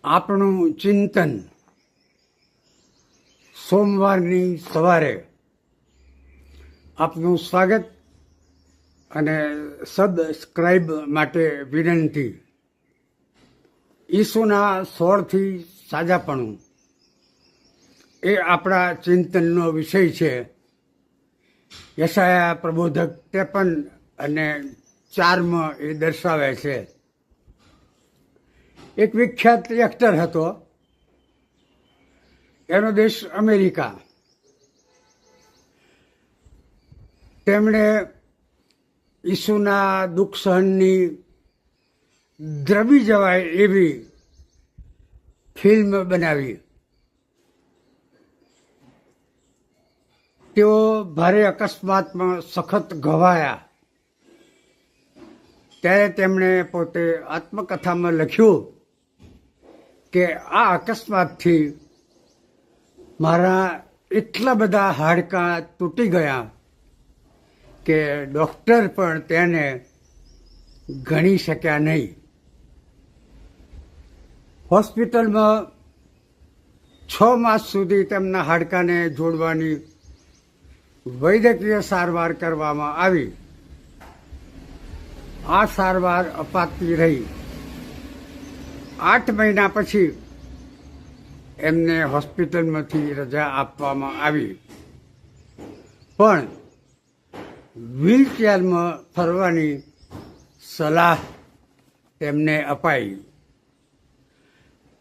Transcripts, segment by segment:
આપણું ચિંતન સોમવારની સવારે આપનું સ્વાગત અને સબસ્ક્રાઇબ માટે વિનંતી. ઈસુના સોળથી સાજાપણું એ આપણા ચિંતનનો વિષય છે. યશાયા પ્રબોધક 53 અને 4 એ દર્શાવે છે. એક વિખ્યાત એક્ટર હતો, એનો દેશ અમેરિકા. તેમણે ઈસુના દુઃખ સહનની દ્રવી જવાય એવી ફિલ્મ બનાવી. તેઓ ભારે અકસ્માતમાં સખત ઘવાયા. ત્યારે તેમણે પોતે આત્મકથામાં લખ્યું કે આ અકસ્માતથી મારા એટલા બધા હાડકાં તૂટી ગયા કે ડૉક્ટર પણ તેને ગણી શક્યા નહીં. હોસ્પિટલમાં 6 માસ સુધી તેમના હાડકાને જોડવાની વૈદ્યકીય સારવાર કરવામાં આવી. આ સારવાર અપાતી રહી. 8 મહિના પછી એમને હોસ્પિટલમાંથી રજા આપવામાં આવી, પણ વ્હીલચેરમાં ફરવાની સલાહ તેમને અપાઈ.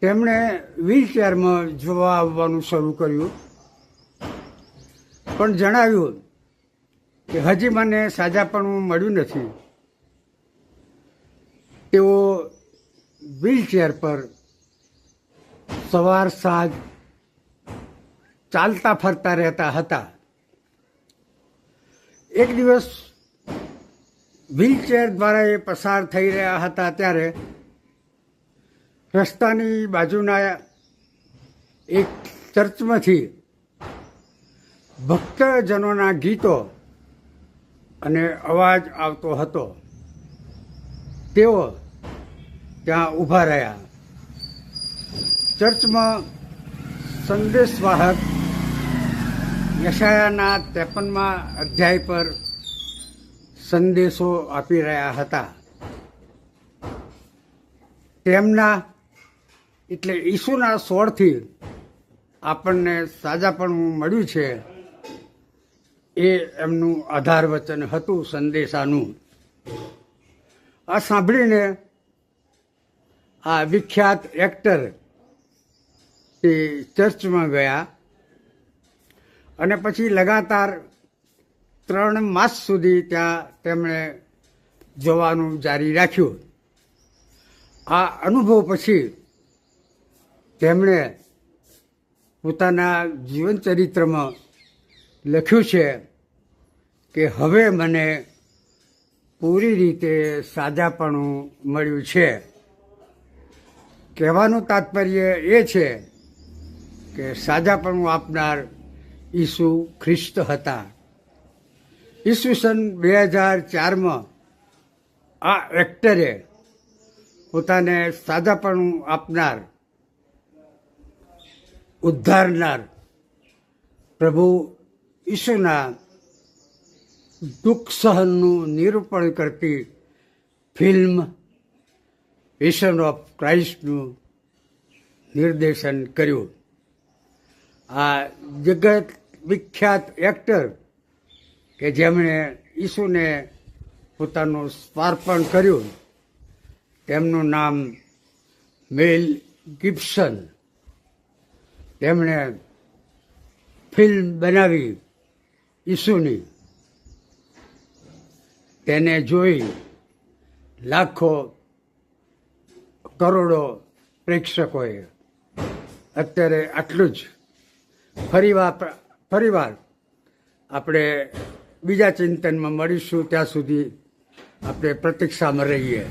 તેમણે વ્હીલચેરમાં જોવા આવવાનું શરૂ કર્યું, પણ જણાવ્યું કે હજી મને સાજાપણું મળ્યું નથી. તેઓ વ્હીલચેર પર સવાર સાંજ ચાલતા ફરતા રહેતા હતા. એક દિવસ વ્હીલચેર દ્વારા એ પસાર થઈ રહ્યા હતા ત્યારે રસ્તાની બાજુના એક ચર્ચમાંથી ભક્તજનોના ગીતો અને અવાજ આવતો હતો. તેઓ ત્યાં ઊભા રહ્યા. ચર્ચમાં સંદેશવાહક યશાયાના 53મા અધ્યાય પર સંદેશો આપી રહ્યા હતા. તેમના એટલે ઈસુના સોળથી આપણને સાજાપણું મળ્યું છે એ એમનું આધાર વચન હતું સંદેશાનું. આ સાંભળીને આ વિખ્યાત એક્ટર તે ચર્ચમાં ગયા અને પછી લગાતાર 3 માસ સુધી ત્યાં તેમણે જવાનું જારી રાખ્યું. આ અનુભવ પછી તેમણે પોતાના જીવનચરિત્રમાં લખ્યું છે કે હવે મને પૂરી રીતે સાજાપણું મળ્યું છે. કહેવાનું તાત્પર્ય એ છે કે સાજાપણું આપનાર ઈસુ ખ્રિસ્ત હતા. ઈસવીસન 2004માં આ એક્ટરે પોતાને સાજાપણું આપનાર, ઉદ્ધારનાર પ્રભુ ઈસુના દુઃખ સહનનું નિરૂપણ કરતી ફિલ્મ પેશન ઓફ ક્રાઇસ્ટનું નિર્દેશન કર્યું. આ જગત વિખ્યાત એક્ટર કે જેમણે ઈસુને પોતાનું સ્વાર્પણ કર્યું, તેમનું નામ મેલ ગિબ્સન. તેમણે ફિલ્મ બનાવી ઈસુની. તેને જોઈ લાખો કરોડો પ્રેક્ષકોએ. અત્યારે આટલું જ. ફરીવાર આપણે બીજા ચિંતનમાં મળીશું. ત્યાં સુધી આપણે પ્રતીક્ષામાં રહીએ.